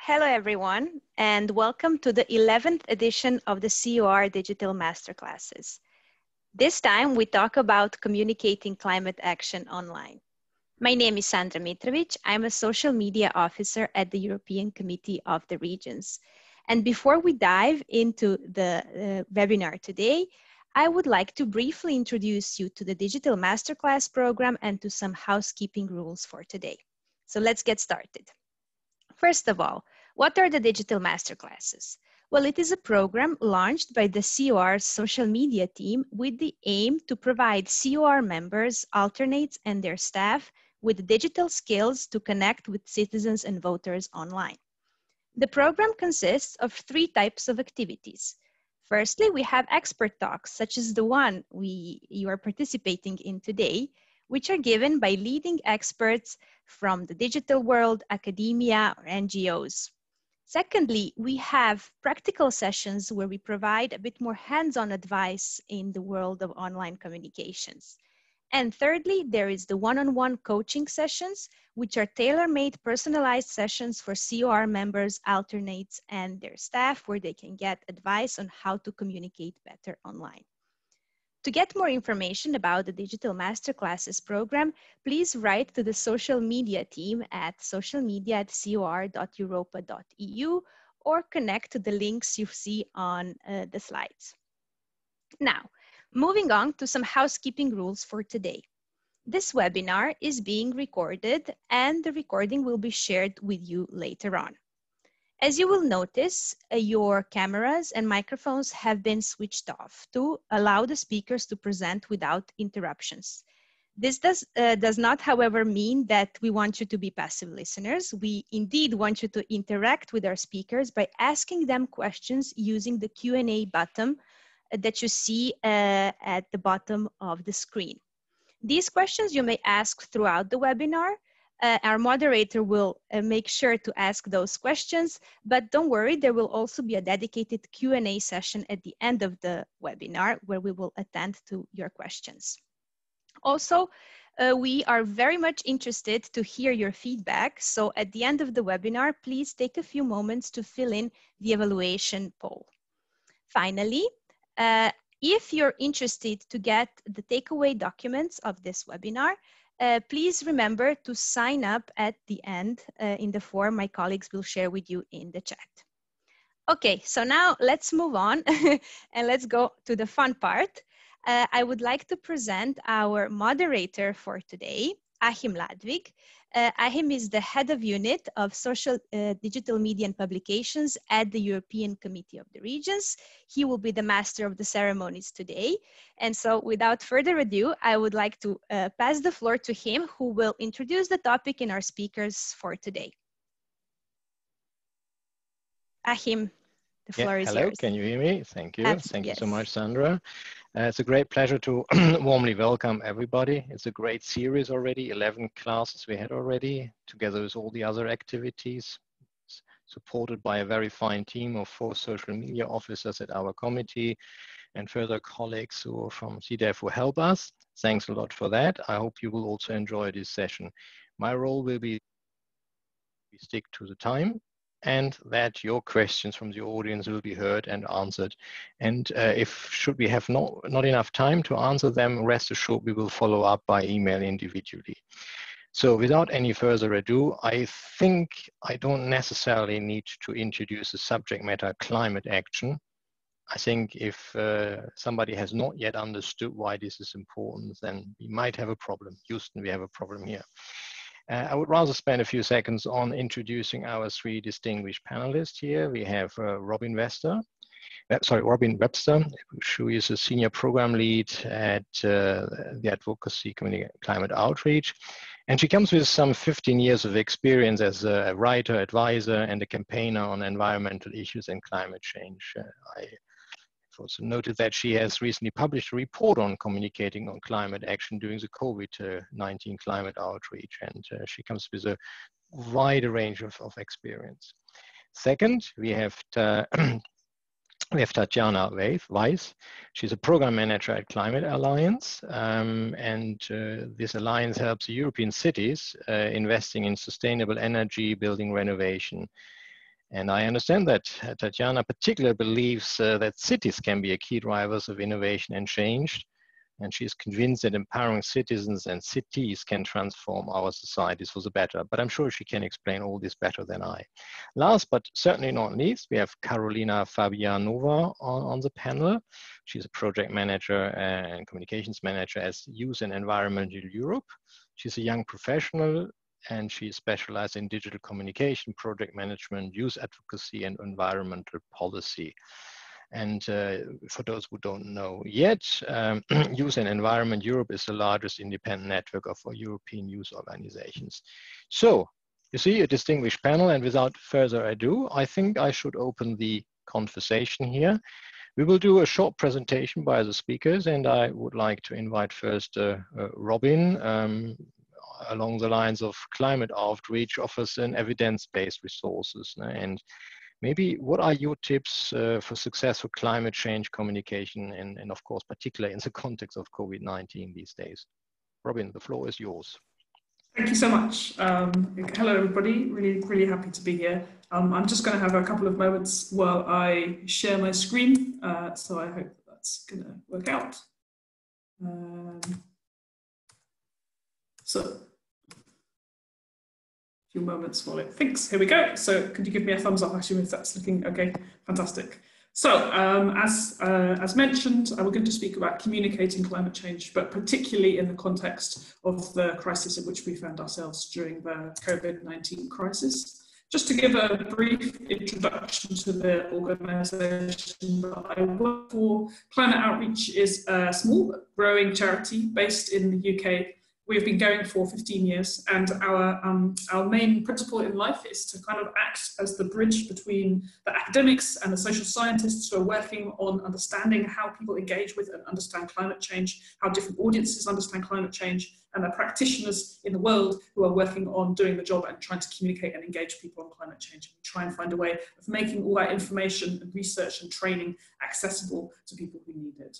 Hello, everyone, and welcome to the 11th edition of the CoR Digital Masterclasses. This time, we talk about communicating climate action online. My name is Sandra Mitrovic. I'm a social media officer at the European Committee of the Regions. And before we dive into the webinar today, I would like to briefly introduce you to the Digital Masterclass program and to some housekeeping rules for today. So let's get started. First of all, what are the Digital Masterclasses? Well, it is a program launched by the CoR's social media team with the aim to provide CoR members, alternates, and their staff with digital skills to connect with citizens and voters online. The program consists of 3 types of activities. Firstly, we have expert talks, such as the one you are participating in today, which are given by leading experts from the digital world, academia, or NGOs. Secondly, we have practical sessions where we provide a bit more hands-on advice in the world of online communications. And thirdly, there is the one-on-one coaching sessions, which are tailor-made personalized sessions for CoR members, alternates, and their staff, where they can get advice on how to communicate better online. To get more information about the Digital Masterclasses program, please write to the social media team at socialmedia@cor.europa.eu or connect to the links you see on the slides. Now, moving on to some housekeeping rules for today. This webinar is being recorded and the recording will be shared with you later on. As you will notice, your cameras and microphones have been switched off to allow the speakers to present without interruptions. This does not, however, mean that we want you to be passive listeners. We indeed want you to interact with our speakers by asking them questions using the Q&A button that you see at the bottom of the screen. These questions you may ask throughout the webinar. Our moderator will make sure to ask those questions, but don't worry, there will also be a dedicated Q&A session at the end of the webinar where we will attend to your questions. Also, we are very much interested to hear your feedback. So at the end of the webinar, please take a few moments to fill in the evaluation poll. Finally, if you're interested to get the takeaway documents of this webinar, please remember to sign up at the end in the form my colleagues will share with you in the chat. Okay, so now let's move on and let's go to the fun part. I would like to present our moderator for today, Achim Ladwig. Achim is the head of unit of social digital media and publications at the European Committee of the Regions. He will be the master of the ceremonies today. And so without further ado, I would like to pass the floor to him, who will introduce the topic and our speakers for today. Achim, the floor is yours. Hello, can you hear me? Thank you. Thank you so much, Sandra. It's a great pleasure to warmly welcome everybody. It's a great series already, 11 classes we had already, together with all the other activities, supported by a very fine team of 4 social media officers at our committee and further colleagues who are from CDF who help us. Thanks a lot for that. I hope you will also enjoy this session. My role will be to stick to the time, and that your questions from the audience will be heard and answered. And should we have not enough time to answer them, rest assured we will follow up by email individually. So without any further ado, I think I don't necessarily need to introduce the subject matter climate action. I think if somebody has not yet understood why this is important, then we might have a problem. Houston, we have a problem here. I would rather spend a few seconds on introducing our 3 distinguished panelists here. We have Robin Webster, who is a senior program lead at the Advocacy Climate Outreach. And she comes with some 15 years of experience as a writer, advisor, and a campaigner on environmental issues and climate change. I've also noted that she has recently published a report on communicating on climate action during the COVID-19 climate outreach, and she comes with a wide range of experience. Second, we have Tatjana Veith. She's a program manager at Climate Alliance, and this alliance helps European cities investing in sustainable energy, building renovation, And I understand that Tatjana particularly believes that cities can be a key drivers of innovation and change. And she's convinced that empowering citizens and cities can transform our societies for the better. But I'm sure she can explain all this better than I. Last, but certainly not least, we have Karolina Fabianova on the panel. She's a project manager and communications manager at Youth and Environmental Europe. She's a young professional and she specialized in digital communication, project management, youth advocacy, and environmental policy. And for those who don't know yet, Youth and Environment Europe is the largest independent network of European youth organizations. So, you see a distinguished panel, and without further ado, I think I should open the conversation here. We will do a short presentation by the speakers, and I would like to invite first Robin, along the lines of climate outreach offers an evidence-based resources. And maybe what are your tips for successful climate change communication and of course, particularly in the context of COVID-19 these days? Robin, the floor is yours. Thank you so much. Hello, everybody. Really happy to be here. I'm just going to have a couple of moments while I share my screen. So I hope that's going to work out. So, a few moments while it thinks. Here we go. So could you give me a thumbs up, Achim, if that's looking okay? Fantastic. So as mentioned, we're going to speak about communicating climate change, but particularly in the context of the crisis in which we found ourselves during the COVID-19 crisis. Just to give a brief introduction to the organisation that I work for, Climate Outreach is a small, growing charity based in the UK. We've been going for 15 years, and our main principle in life is to kind of act as the bridge between the academics and the social scientists who are working on understanding how people engage with and understand climate change, how different audiences understand climate change, and the practitioners in the world who are working on doing the job and trying to communicate and engage people on climate change. We try and find a way of making all that information and research and training accessible to people who need it.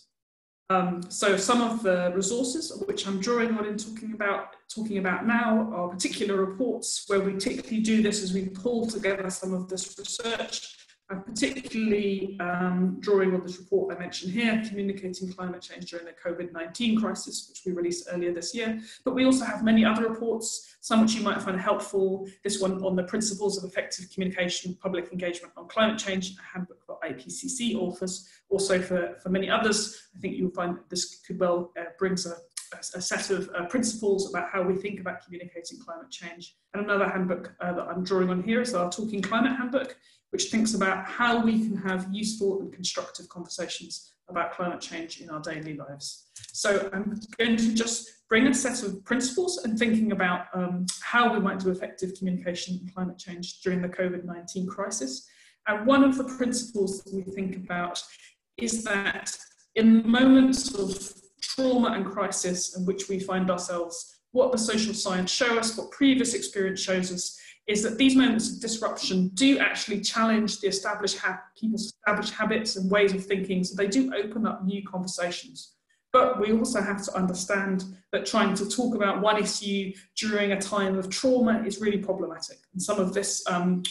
So some of the resources which I'm drawing on in talking about now are particular reports where we particularly do this as we pull together some of this research. I'm particularly drawing on this report I mentioned here, Communicating Climate Change During the COVID-19 Crisis, which we released earlier this year. But we also have many other reports, some which you might find helpful. This one on the principles of effective communication, public engagement on climate change, a handbook for IPCC authors. Also for many others, I think you'll find this could well brings a set of principles about how we think about communicating climate change. And another handbook that I'm drawing on here is our Talking Climate Handbook, which thinks about how we can have useful and constructive conversations about climate change in our daily lives. So I'm going to just bring a set of principles and thinking about how we might do effective communication on climate change during the COVID-19 crisis. And one of the principles that we think about is that in moments of trauma and crisis in which we find ourselves, what the social science show us, what previous experience shows us, is that these moments of disruption do actually challenge the people's established habits and ways of thinking, so they do open up new conversations. But we also have to understand that trying to talk about one issue during a time of trauma is really problematic. And some of this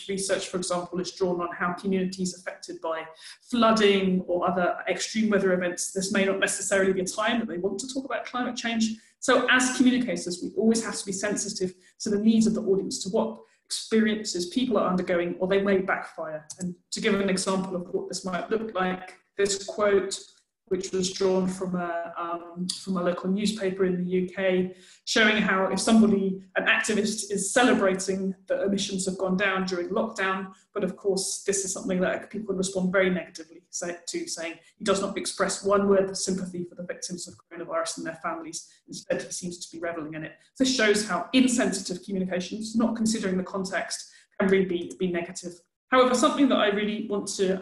research, for example, is drawn on how communities affected by flooding or other extreme weather events, this may not necessarily be a time that they want to talk about climate change. So as communicators, we always have to be sensitive to the needs of the audience, to what experiences people are undergoing, or they may backfire. And to give an example of what this might look like, this quote, which was drawn from a local newspaper in the UK, showing how if an activist is celebrating that emissions have gone down during lockdown, but of course this is something that people can respond very negatively to, saying he does not express one word of sympathy for the victims of coronavirus and their families. Instead, he seems to be reveling in it. This shows how insensitive communications, not considering the context, can really be negative. However, something that I really want to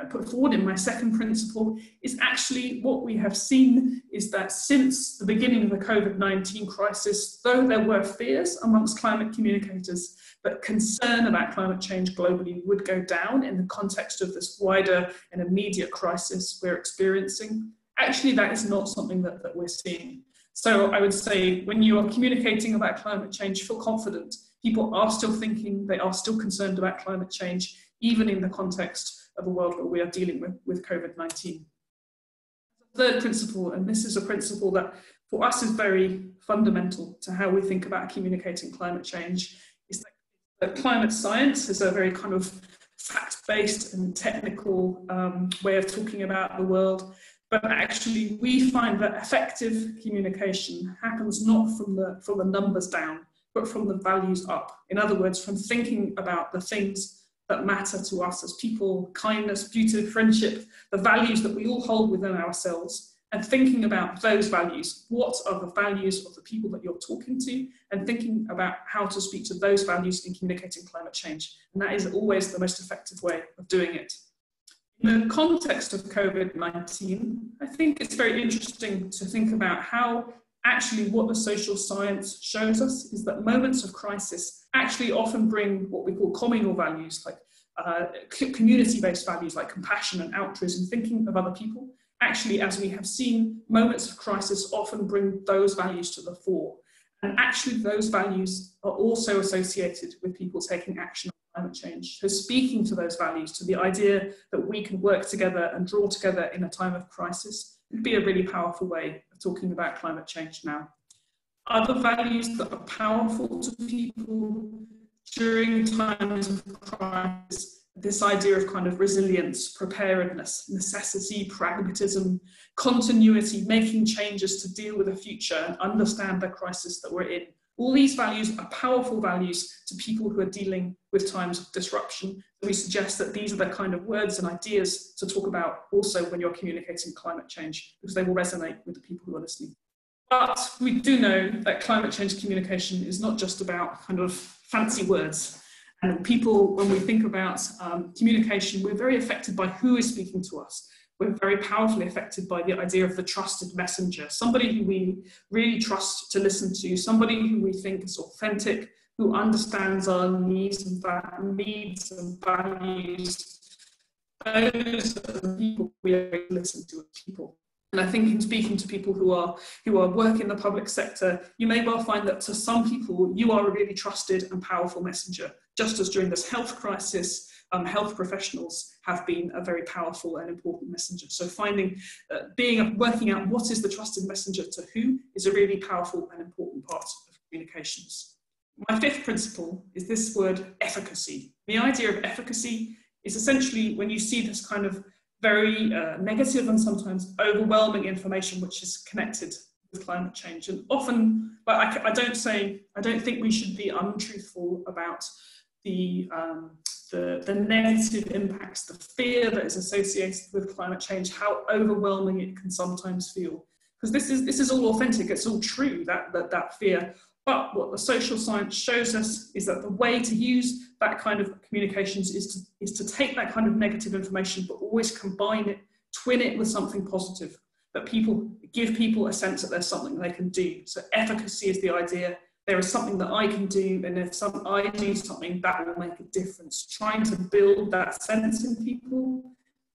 put forward in my second principle is actually what we have seen is that since the beginning of the COVID-19 crisis, though there were fears amongst climate communicators that concern about climate change globally would go down in the context of this wider and immediate crisis we're experiencing, actually that is not something that we're seeing. So I would say when you are communicating about climate change, feel confident. People are still thinking, they are still concerned about climate change, even in the context of a world where we are dealing with COVID-19. Third principle, and this is a principle that for us is very fundamental to how we think about communicating climate change, is that climate science is a very kind of fact-based and technical way of talking about the world. But actually, we find that effective communication happens not from the numbers down, but from the values up. In other words, from thinking about the things that matter to us as people, kindness, beauty, friendship, the values that we all hold within ourselves, and thinking about those values. What are the values of the people that you're talking to, and thinking about how to speak to those values in communicating climate change. And that is always the most effective way of doing it. In the context of COVID-19, I think it's very interesting to think about how actually what the social science shows us is that moments of crisis actually often bring what we call communal values, like community-based values like compassion and altruism, thinking of other people. Actually, as we have seen, moments of crisis often bring those values to the fore. And actually those values are also associated with people taking action on climate change. So speaking to those values, to the idea that we can work together and draw together in a time of crisis, would be a really powerful way of talking about climate change now. Other values that are powerful to people during times of crisis, this idea of kind of resilience, preparedness, necessity, pragmatism, continuity, making changes to deal with the future and understand the crisis that we're in. All these values are powerful values to people who are dealing with times of disruption. We suggest that these are the kind of words and ideas to talk about also when you're communicating climate change, because they will resonate with the people who are listening. But we do know that climate change communication is not just about kind of fancy words. And people, when we think about communication, we're very affected by who is speaking to us. We're very powerfully affected by the idea of the trusted messenger, somebody who we really trust to listen to, somebody who we think is authentic, who understands our needs and values. Those are the people we listen to as people. And I think in speaking to people who work in the public sector, you may well find that to some people, you are a really trusted and powerful messenger. Just as during this health crisis, health professionals have been a very powerful and important messenger. So working out what is the trusted messenger to who is a really powerful and important part of communications. My fifth principle is this word efficacy. The idea of efficacy is essentially when you see this kind of very negative and sometimes overwhelming information which is connected with climate change. And often, but I don't think we should be untruthful about the negative impacts, the fear that is associated with climate change, how overwhelming it can sometimes feel. Because this is all authentic, it's all true, that fear. But what the social science shows us is that the way to use that kind of communications is to take that kind of negative information, but always combine it, twin it with something positive, that give people a sense that there's something they can do. So efficacy is the idea. There is something that I can do, and if I do something, that will make a difference. Trying to build that sense in people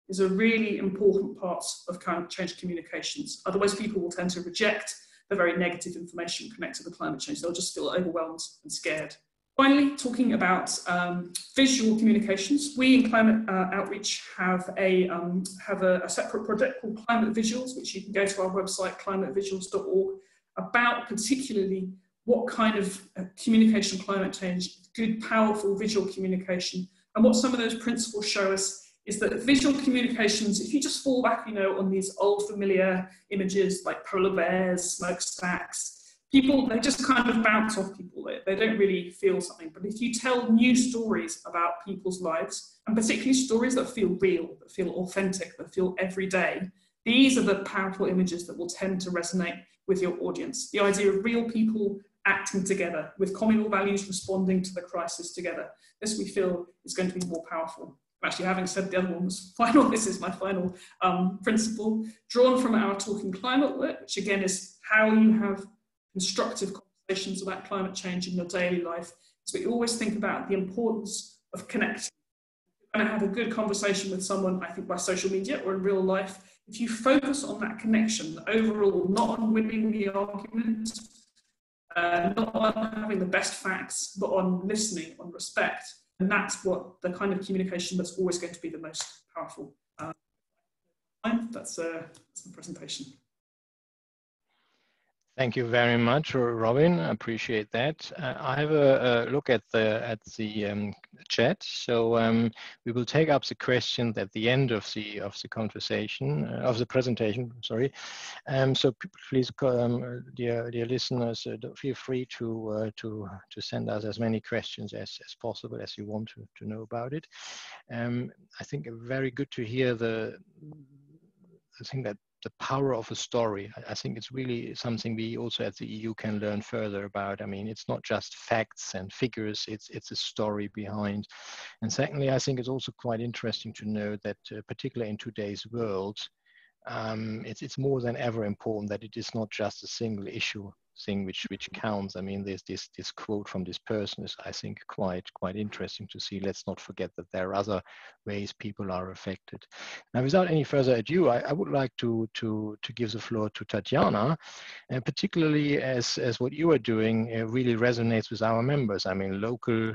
is a really important part of climate change communications. Otherwise, people will tend to reject the very negative information connected to climate change. They'll just feel overwhelmed and scared. Finally, talking about visual communications, we in Climate Outreach have a separate project called Climate Visuals, which you can go to our website, climatevisuals.org, about particularly what kind of communication climate change, good, powerful visual communication. And what some of those principles show us is that visual communications, if you just fall back, on these old familiar images like polar bears, smokestacks, people, they just kind of bounce off people. They don't really feel something. But if you tell new stories about people's lives, and particularly stories that feel real, that feel authentic, that feel everyday, these are the powerful images that will tend to resonate with your audience. The idea of real people acting together with communal values, responding to the crisis together. This we feel is going to be more powerful. Actually, having said the other one was final, this is my final principle, drawn from our Talking Climate work, which again is how you have constructive conversations about climate change in your daily life. So we always think about the importance of connecting. You're going to have a good conversation with someone, I think by social media or in real life, if you focus on that connection overall, not on winning the argument, not on having the best facts, but on listening, on respect. And that's what the kind of communication that's always going to be the most powerful. That's the presentation. Thank you very much, Robin. I appreciate that. I have a look at the chat. So we will take up the questions at the end of the conversation of the presentation. Sorry. So please, dear listeners, feel free to send us as many questions as possible as you want to know about it. I think very good to hear the thing that the power of a story. I think it's really something we also at the EU can learn further about. I mean, it's not just facts and figures, it's a story behind. And secondly, I think it's also quite interesting to know that particularly in today's world, it's more than ever important that it is not just a single issue thing which counts. I mean, there's this quote from this person is, I think, quite interesting to see. Let's not forget that there are other ways people are affected. Now, without any further ado, I would like to give the floor to Tatjana, and particularly as what you are doing really resonates with our members. I mean, local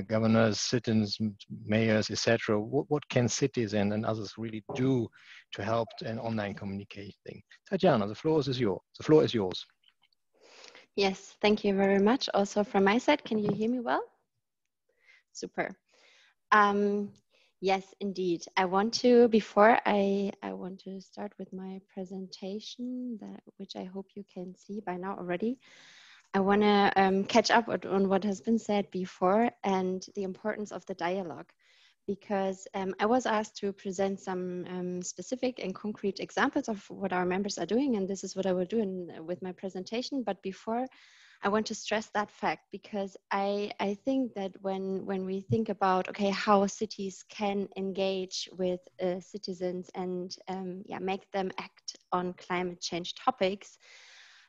governors, citizens, mayors, etc. What can cities and others really do to help in online communicating? Tatjana, the floor is yours. Yes, thank you very much. Also from my side, can you hear me well? Super. Yes, indeed. I want to, before I want to start with my presentation, which I hope you can see by now already. I want to catch up on what has been said before and the importance of the dialogue, because I was asked to present some specific and concrete examples of what our members are doing, and this is what I will do with my presentation. But before, I want to stress that fact, because I think that when we think about, okay, how cities can engage with citizens and make them act on climate change topics,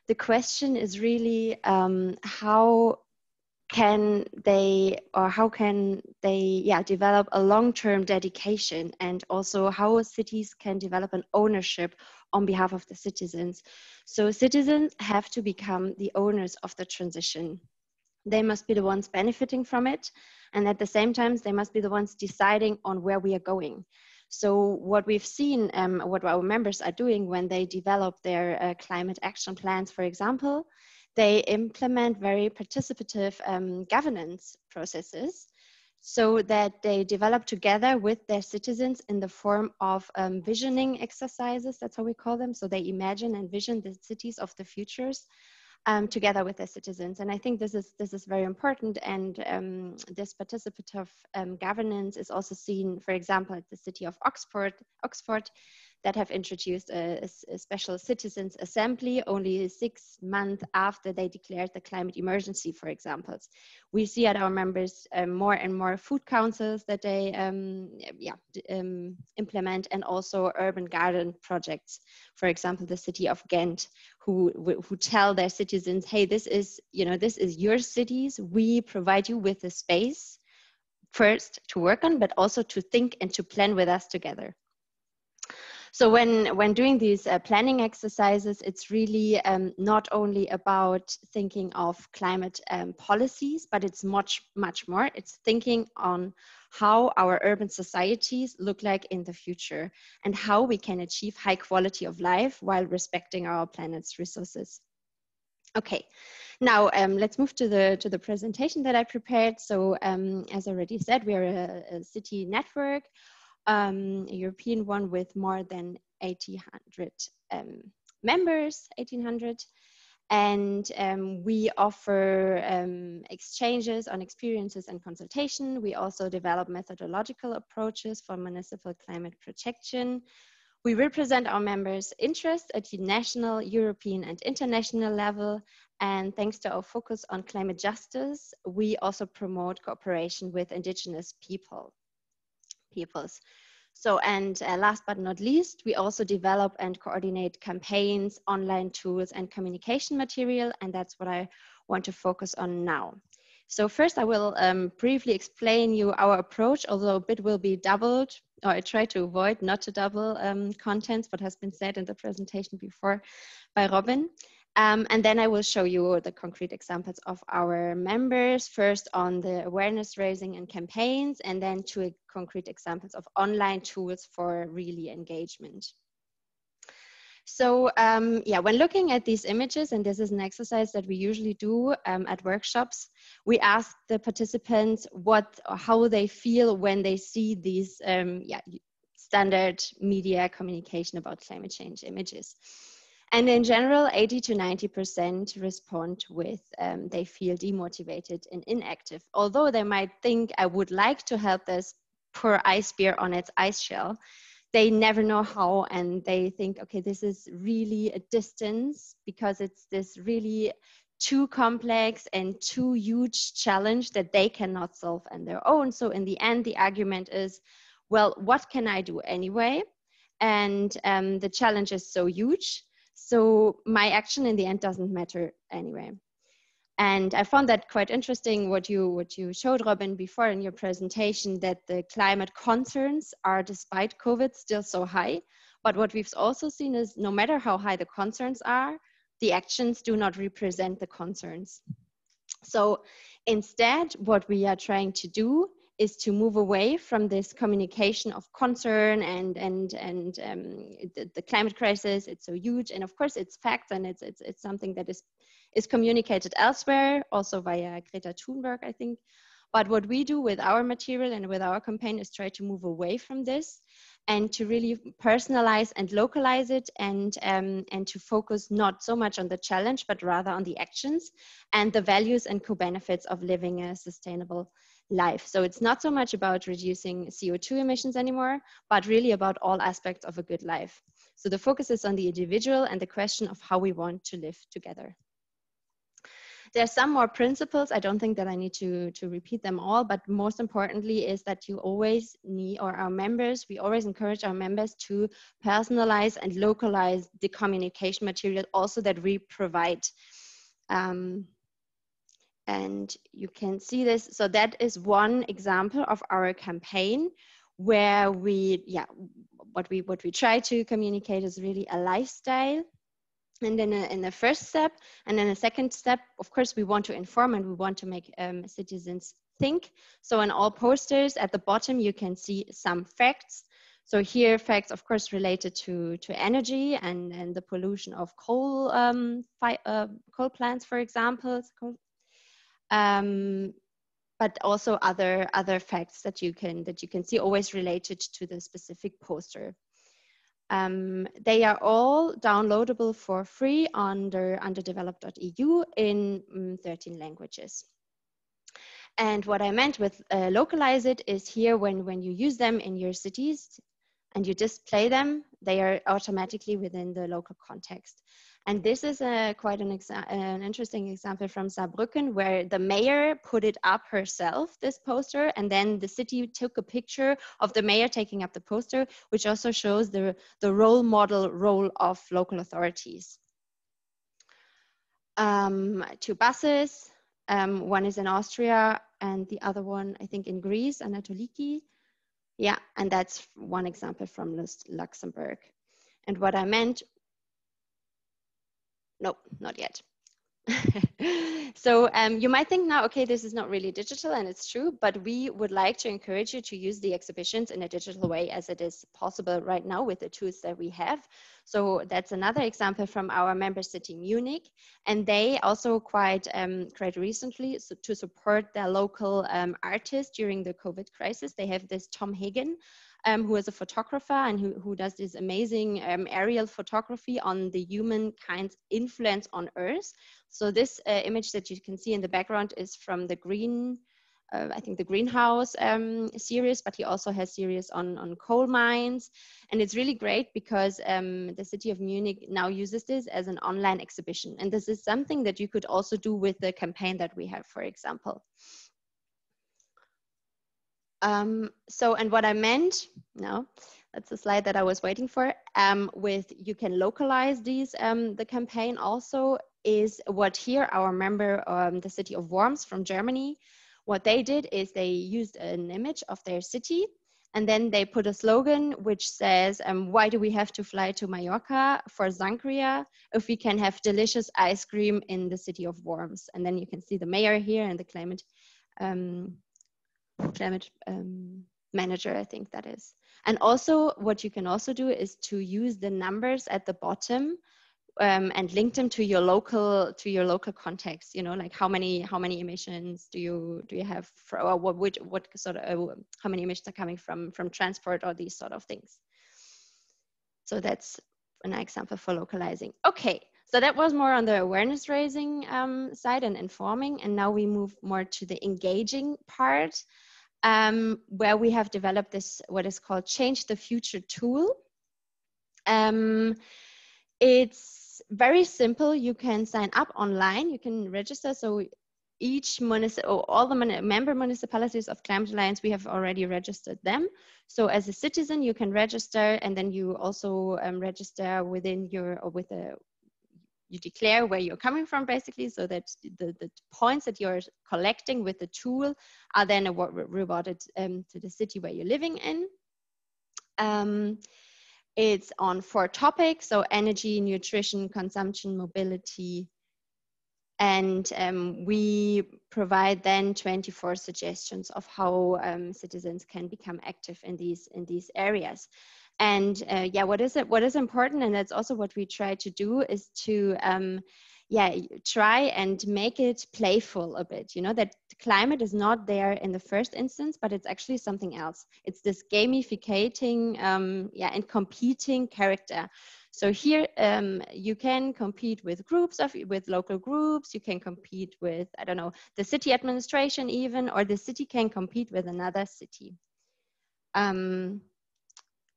the question is really how can they develop a long-term dedication, and also how cities can develop an ownership on behalf of the citizens. So citizens have to become the owners of the transition. They must be the ones benefiting from it, and at the same time they must be the ones deciding on where we are going. So what we've seen, what our members are doing when they develop their climate action plans, for example, they implement very participative governance processes, so that they develop together with their citizens in the form of visioning exercises. That's how we call them. So they imagine and vision the cities of the futures together with their citizens. And I think this is very important. And this participative governance is also seen, for example, at the city of Oxford, that have introduced a special citizens assembly only 6 months after they declared the climate emergency, for example. We see at our members more and more food councils that they implement, and also urban garden projects. For example, the city of Ghent, who tell their citizens, hey, this is your cities. We provide you with the space first to work on, but also to think and to plan with us together. So when doing these planning exercises, it's really not only about thinking of climate policies, but it's much more. It's thinking on how our urban societies look like in the future and how we can achieve high quality of life while respecting our planet's resources. Okay, now let's move to the presentation that I prepared. So as already said, we are a city network, a European one with more than 1,800 members, 1,800. And we offer exchanges on experiences and consultation. We also develop methodological approaches for municipal climate protection. We represent our members' interests at the national, European, and international level. And thanks to our focus on climate justice, we also promote cooperation with indigenous peoples. So, and last but not least, we also develop and coordinate campaigns, online tools, and communication material, and that's what I want to focus on now. So first I will briefly explain you our approach, although a bit will be doubled, or I try to avoid not to double contents, what has been said in the presentation before by Robin. And then I will show you the concrete examples of our members, first on the awareness raising and campaigns, and then two concrete examples of online tools for really engagement. So yeah, when looking at these images, and this is an exercise that we usually do at workshops, we ask the participants how they feel when they see these standard media communication about climate change images. And in general, 80 to 90% respond with they feel demotivated and inactive. Although they might think, I would like to help this poor ice bear on its ice shell, they never know how, and they think, okay, this is really a distance because it's this really too complex and too huge challenge that they cannot solve on their own. So in the end, the argument is, well, what can I do anyway? And the challenge is so huge, so my action in the end doesn't matter anyway. And I found that quite interesting what you showed, Robin, before in your presentation, that the climate concerns are, despite COVID, still so high. But what we've also seen is no matter how high the concerns are, the actions do not represent the concerns. So instead, what we are trying to do is to move away from this communication of concern and the climate crisis. It's so huge, and of course it's facts, and it's something that is communicated elsewhere, also via Greta Thunberg, I think. But what we do with our material and with our campaign is try to move away from this and to really personalize and localize it, and to focus not so much on the challenge, but rather on the actions and the values and co-benefits of living a sustainable life. So it's not so much about reducing CO2 emissions anymore, but really about all aspects of a good life. So the focus is on the individual and the question of how we want to live together. There are some more principles. I don't think that I need to repeat them all, but most importantly is that you always need, or our members, we always encourage our members to personalize and localize the communication material also that we provide. And you can see this. So that is one example of our campaign where what we try to communicate is really a lifestyle. And then in the first step, and then the second step, of course, we want to inform and we want to make citizens think. So in all posters at the bottom, you can see some facts. So here, facts, of course, related to energy and the pollution of coal plants, for example. But also other facts that you can see, always related to the specific poster. They are all downloadable for free under underdeveloped.eu in 13 languages. And what I meant with localize it is here when you use them in your cities and you display them, they are automatically within the local context. And this is quite an interesting example from Saarbrücken, where the mayor put it up herself, this poster, and then the city took a picture of the mayor taking up the poster, which also shows the role model role of local authorities. 2 buses, one is in Austria and the other one, I think, in Greece, Anatoliki. Yeah, and that's one example from Luxembourg. And what I meant, nope, not yet. So you might think now, okay, this is not really digital, and it's true, but we would like to encourage you to use the exhibitions in a digital way as it is possible right now with the tools that we have. So that's another example from our member city, Munich. And they also quite recently, to support their local artists during the COVID crisis, they have this Tom Hagen, who is a photographer and who does this amazing aerial photography on the humankind's influence on Earth. So this image that you can see in the background is from the I think the Greenhouse series, but he also has series on coal mines. And it's really great because the city of Munich now uses this as an online exhibition. And this is something that you could also do with the campaign that we have, for example. And what I meant, no, that's the slide that I was waiting for, with you can localize these, the campaign also is what here our member, the city of Worms from Germany, what they did is they used an image of their city And then they put a slogan which says, why do we have to fly to Mallorca for sangria if we can have delicious ice cream in the city of Worms? And then you can see the mayor here and the climate manager, I think that is. And also what you can also do is to use the numbers at the bottom and link them to your local context. You know, like how many emissions do you have, or what sort of how many emissions are coming from transport or these sort of things. So that's an example for localizing. Okay, so that was more on the awareness raising side and informing, and now we move more to the engaging part, where we have developed this what is called Change the Future tool. It's very simple. You can sign up online. You can register. So each all the member municipalities of Climate Alliance, we have already registered them. So as a citizen, you can register, and then you also register within your you declare where you're coming from, basically, so that the points that you're collecting with the tool are then rewarded to the city where you're living in. It's on 4 topics, so energy, nutrition, consumption, mobility, and we provide then 24 suggestions of how citizens can become active in these areas. And yeah, what is important, and that's also what we try to do, is to try and make it playful a bit. You know, that climate is not there in the first instance, but it's actually something else. It's this gamificating and competing character. So here you can compete with with local groups. You can compete with, I don't know, the city administration even, or the city can compete with another city.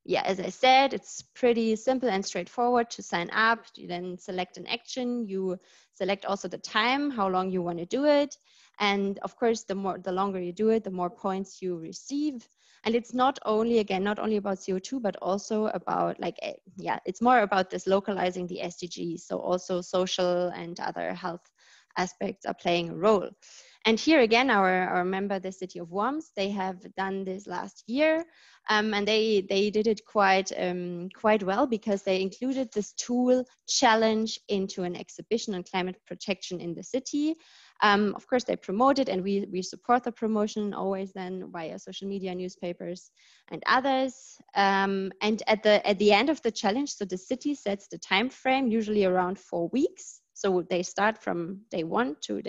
Yeah, as I said, it's pretty simple and straightforward to sign up. You then select an action. You select also the time, how long you want to do it. And of course, the longer you do it, the more points you receive. And it's not only about CO2, but also about it's more about this localizing the SDGs. So also social and other health aspects are playing a role. And here again, our member, the city of Worms, they have done this last year, and they did it quite well, because they included this tool challenge into an exhibition on climate protection in the city. Of course, they promote it, and we support the promotion always then via social media, newspapers, and others. And at the end of the challenge, so the city sets the time frame, usually around 4 weeks. So they start from day 1 to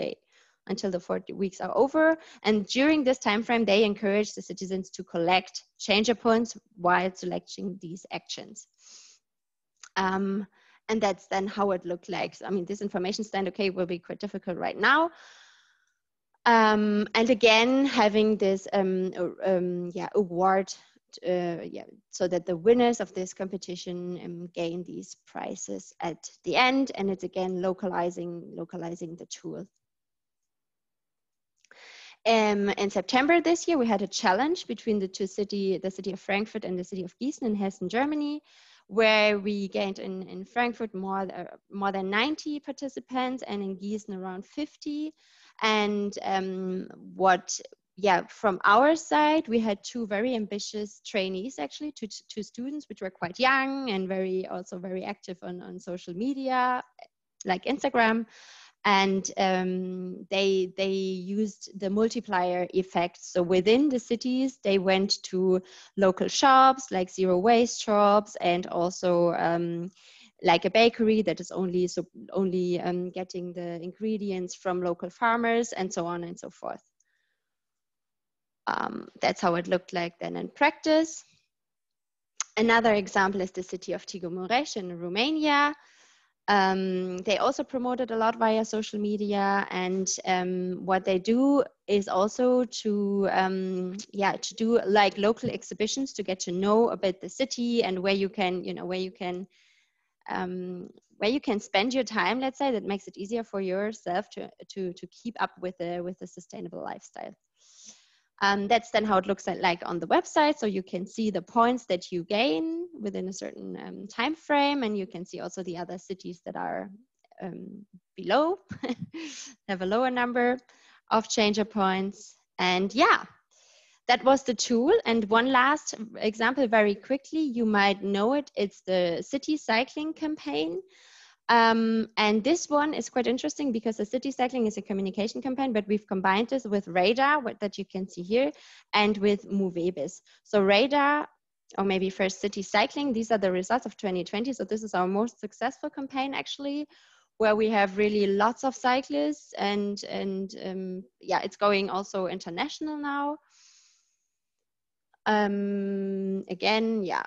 until the 40 weeks are over. And during this time frame, they encourage the citizens to collect change points while selecting these actions. And that's then how it looked like. So, I mean, this information stand, okay, will be quite difficult right now. And again, having this award, so that the winners of this competition gain these prizes at the end. And it's again localizing the tool. In September this year, we had a challenge between the city of Frankfurt and the city of Gießen in Hessen, Germany, where we gained in Frankfurt more than 90 participants, and in Gießen around 50. And from our side, we had 2 very ambitious trainees, actually, two students, which were quite young and also very active on social media, like Instagram. And they used the multiplier effect. So within the cities, they went to local shops, like zero waste shops, and also like a bakery that is only getting the ingredients from local farmers, and so on and so forth. That's how it looked like then in practice. Another example is the city of Târgu in Romania. They also promoted a lot via social media, and what they do is also to do like local exhibitions to get to know about the city and where you can spend your time. Let's say that makes it easier for yourself to keep up with the sustainable lifestyle. That's then how it looks like on the website. So you can see the points that you gain within a certain time frame, and you can see also the other cities that are below, have a lower number of changer points. And yeah, that was the tool. And one last example, very quickly, you might know it. It's the city cycling campaign. And this one is quite interesting because the city cycling is a communication campaign, but we've combined this with Radar, that you can see here, and with mobilising. So Radar, or maybe first city cycling, these are the results of 2020. So this is our most successful campaign, actually, where we have really lots of cyclists, and yeah, it's going also international now. Again, yeah,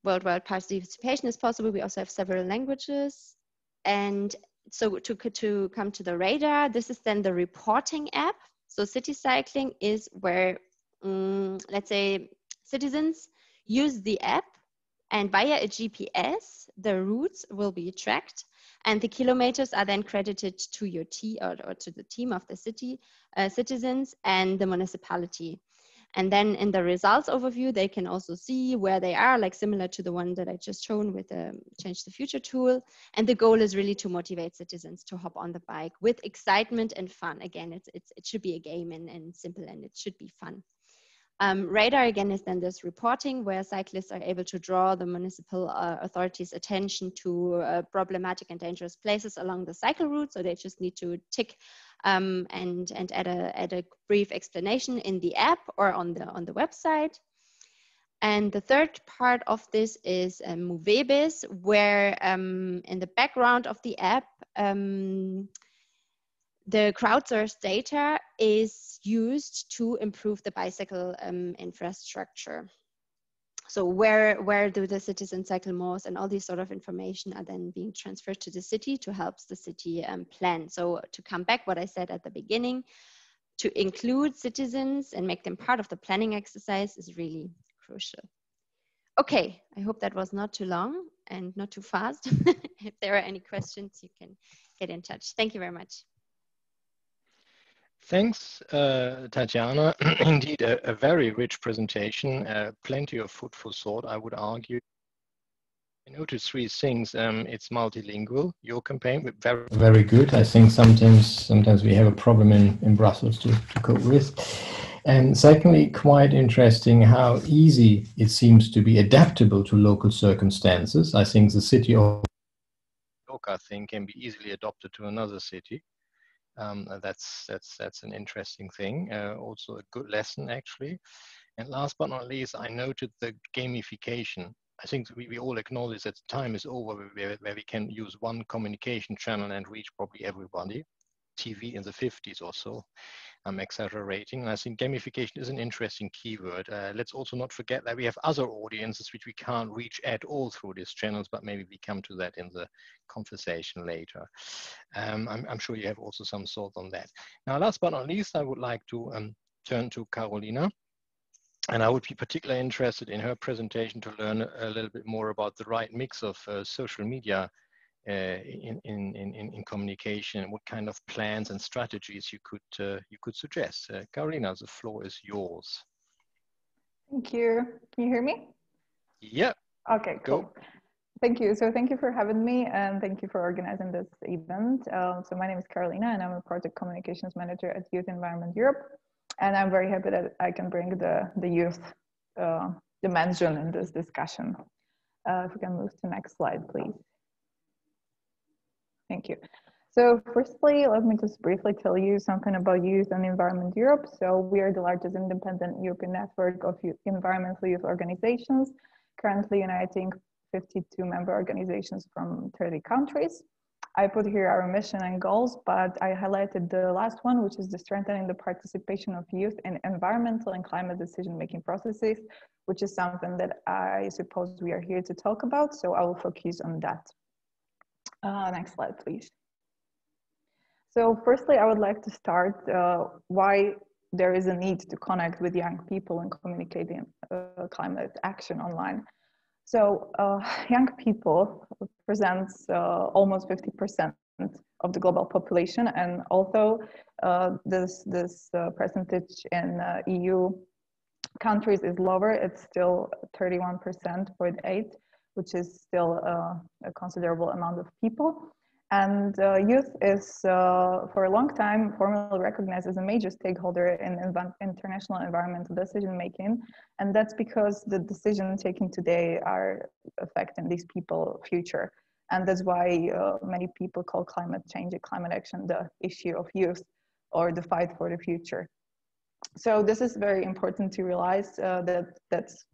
worldwide participation is possible. We also have several languages. And so to come to the Radar, this is then the reporting app. So city cycling is where, let's say, citizens use the app, and via a GPS, the routes will be tracked, and the kilometers are then credited to your team or to the team of the city citizens and the municipality. And then in the results overview, they can also see where they are, like similar to the one that I just shown with the Change the Future tool. And the goal is really to motivate citizens to hop on the bike with excitement and fun. Again, it should be a game and simple, and it should be fun. Radar, again, is then this reporting where cyclists are able to draw the municipal authorities' attention to problematic and dangerous places along the cycle route. So they just need to tick and add a brief explanation in the app or on the website. And the third part of this is mobilising, where in the background of the app, the crowdsourced data is used to improve the bicycle infrastructure. So where do the citizens cycle most, and all these sort of information are then being transferred to the city to help the city plan. So to come back what I said at the beginning, to include citizens and make them part of the planning exercise is really crucial. Okay, I hope that was not too long and not too fast. If there are any questions, you can get in touch. Thank you very much. Thanks, Tatjana. Indeed, a very rich presentation, plenty of food for thought, I would argue. I noticed three things. It's multilingual, your campaign, very good. I think sometimes we have a problem in Brussels to cope with. And secondly, quite interesting how easy it seems to be adaptable to local circumstances. I think the city of York, I think, can be easily adopted to another city. That's an interesting thing, also a good lesson actually. And last but not least, I noted the gamification. I think we all acknowledge that time is over where we can use one communication channel and reach probably everybody. TV in the 50s or so. I'm exaggerating. And I think gamification is an interesting keyword. Let's also not forget that we have other audiences which we can't reach at all through these channels, but maybe we come to that in the conversation later. I'm sure you have also some thoughts on that. Now, last but not least, I would like to turn to Karolina. And I would be particularly interested in her presentation to learn a little bit more about the right mix of social media in communication, and what kind of plans and strategies you could suggest. Karolina, the floor is yours. Thank you. Can you hear me? Yeah. Okay, cool. Go. Thank you. So thank you for having me, and thank you for organizing this event. So my name is Karolina, and I'm a project communications manager at Youth Environment Europe. And I'm very happy that I can bring the youth dimension in this discussion. If we can move to the next slide, please. Thank you. So firstly, let me just briefly tell you something about Youth and Environment Europe. So we are the largest independent European network of environmental youth organizations, currently uniting 52 member organizations from 30 countries. I put here our mission and goals, but I highlighted the last one, which is the strengthening the participation of youth in environmental and climate decision-making processes, which is something that I suppose we are here to talk about. So I will focus on that. Next slide, please. So firstly, I would like to start why there is a need to connect with young people and communicating climate action online. So young people represents almost 50% of the global population, and although this percentage in EU countries is lower, it's still 31.8%, which is still a considerable amount of people. And youth is, for a long time, formally recognized as a major stakeholder in international environmental decision-making. And that's because the decisions taken today are affecting these people's future. And that's why many people call climate change and climate action the issue of youth, or the fight for the future. So this is very important to realize that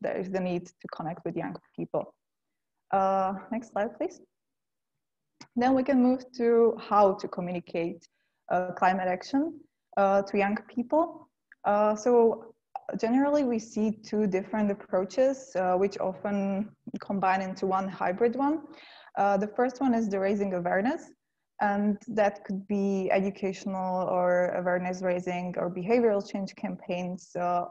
there is the need to connect with young people. Next slide, please. Then we can move to how to communicate climate action to young people. So generally we see two different approaches, which often combine into one hybrid one. The first one is the raising awareness, and that could be educational or awareness raising or behavioral change campaigns,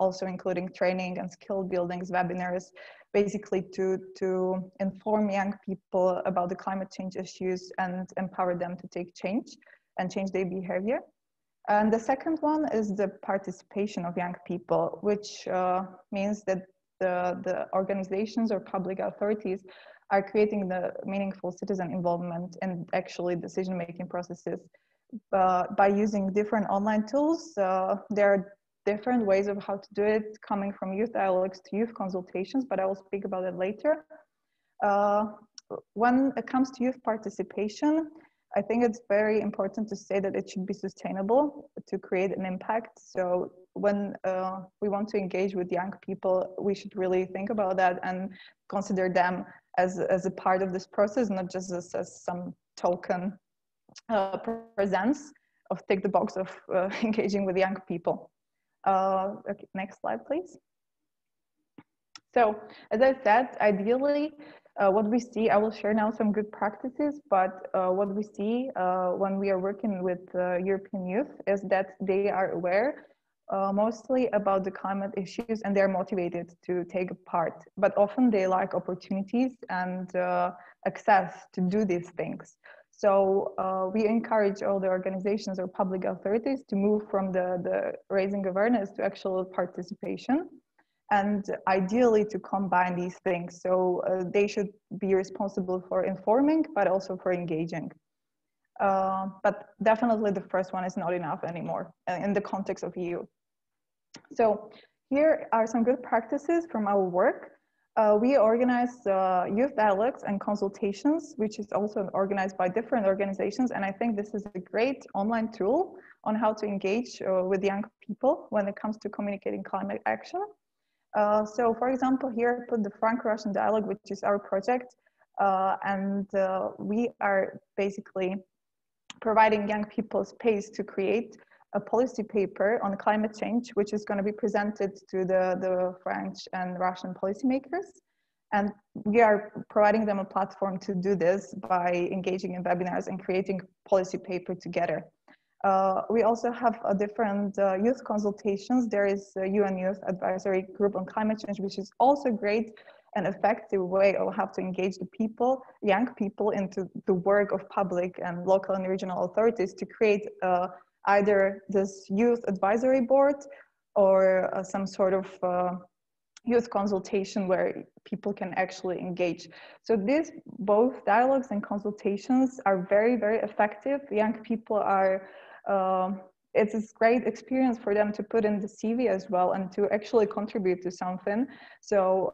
also including training and skill buildings, webinars, basically to inform young people about the climate change issues and empower them to take change and change their behavior. And the second one is the participation of young people, which means that the organizations or public authorities are creating the meaningful citizen involvement in actually decision-making processes by using different online tools. There are different ways of how to do it, coming from youth dialogues to youth consultations, but I will speak about it later. When it comes to youth participation, I think it's very important to say that it should be sustainable to create an impact. So when we want to engage with young people, we should really think about that and consider them as a part of this process, not just as some token presence of tick the box of engaging with young people. Okay, next slide, please. So as I said, ideally, what we see, I will share now some good practices, but what we see when we are working with European youth is that they are aware mostly about the climate issues and they're motivated to take part, but often they lack opportunities and access to do these things. So we encourage all the organizations or public authorities to move from the raising awareness to actual participation, and ideally to combine these things. So they should be responsible for informing, but also for engaging. But definitely the first one is not enough anymore in the context of EU. So here are some good practices from our work. We organize youth dialogues and consultations, which is also organized by different organizations. And I think this is a great online tool on how to engage with young people when it comes to communicating climate action. So for example, here I put the Franco-Russian dialogue, which is our project. And we are basically providing young people space to create a policy paper on climate change, which is going to be presented to the French and Russian policymakers. And we are providing them a platform to do this by engaging in webinars and creating policy paper together. We also have a different youth consultations. There is a UN Youth Advisory Group on Climate Change, which is also great and effective way of how to engage the people, young people, into the work of public and local and regional authorities to create either this youth advisory board or some sort of youth consultation where people can actually engage. So these both dialogues and consultations are very, very effective. Young people are, it's a great experience for them to put in the CV as well and to actually contribute to something. So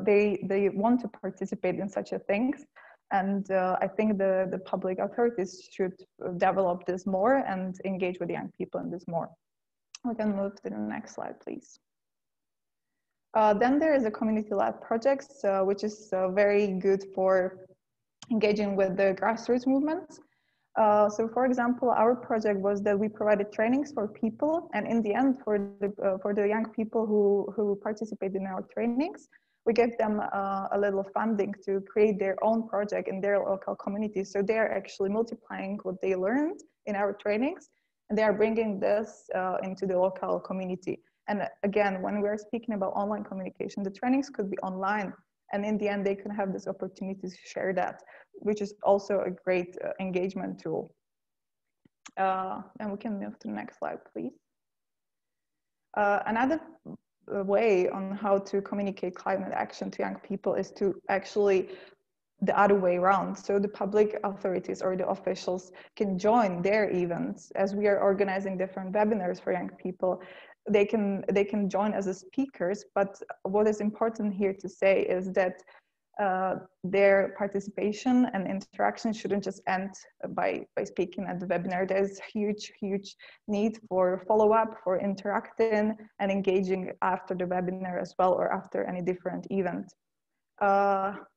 they want to participate in such a things. And I think the public authorities should develop this more and engage with young people in this more. We can move to the next slide, please. Then there is a community lab projects, which is very good for engaging with the grassroots movements. So for example, our project was that we provided trainings for people, and in the end, for the young people who participate in our trainings, we gave them a little funding to create their own project in their local communities. So they are actually multiplying what they learned in our trainings, and they are bringing this into the local community. And again, when we are speaking about online communication, the trainings could be online, and in the end, they can have this opportunity to share that, which is also a great engagement tool. And we can move to the next slide, please. Another way on how to communicate climate action to young people is to actually the other way around. So the public authorities or the officials can join their events. As we are organizing different webinars for young people, they can join as speakers. But what is important here to say is that their participation and interaction shouldn't just end by speaking at the webinar. There's huge need for follow-up, for interacting and engaging after the webinar as well, or after any different event.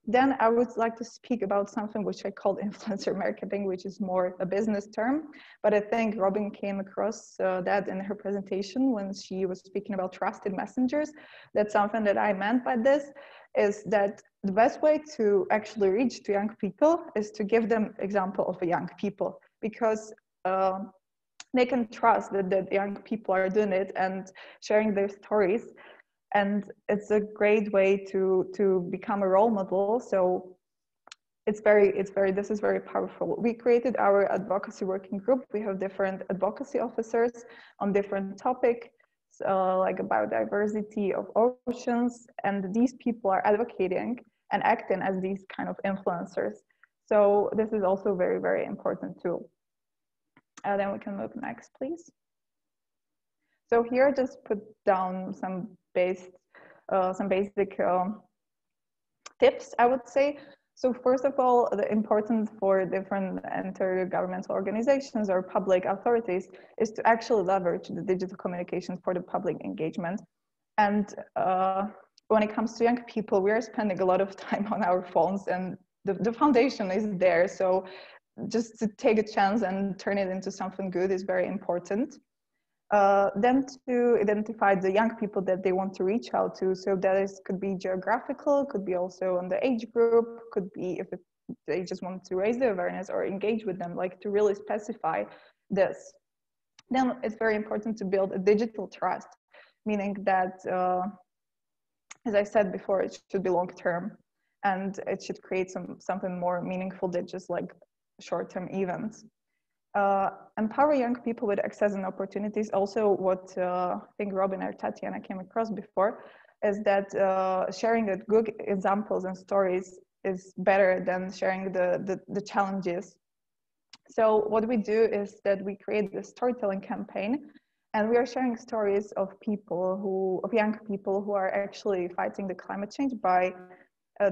Then I would like to speak about something which I call influencer marketing, which is more a business term, but I think Robin came across that in her presentation when she was speaking about trusted messengers. That's something that I meant by this, is that the best way to actually reach to young people is to give them example of a young people, because they can trust that young people are doing it and sharing their stories. And it's a great way to become a role model. So this is very powerful. We created our advocacy working group. We have different advocacy officers on different topics, like biodiversity of oceans, and these people are advocating and acting as these kind of influencers. So this is also very, very important too. Then we can move next, please. So here I just put down some basic tips, I would say. So first of all, the importance for different intergovernmental organizations or public authorities is to actually leverage the digital communications for the public engagement. And when it comes to young people, we are spending a lot of time on our phones, and the foundation is there. So just to take a chance and turn it into something good is very important. Then to identify the young people that they want to reach out to. So that could be geographical, could be also on the age group, could be if they just want to raise the awareness or engage with them, like to really specify this. Then it's very important to build a digital trust, meaning that, as I said before, it should be long-term and it should create something more meaningful than just like short-term events. Empower young people with access and opportunities. Also, what I think Robin or Tatjana came across before is that sharing the good examples and stories is better than sharing the challenges. So what we do is that we create this storytelling campaign, and we are sharing stories of young people who are actually fighting the climate change by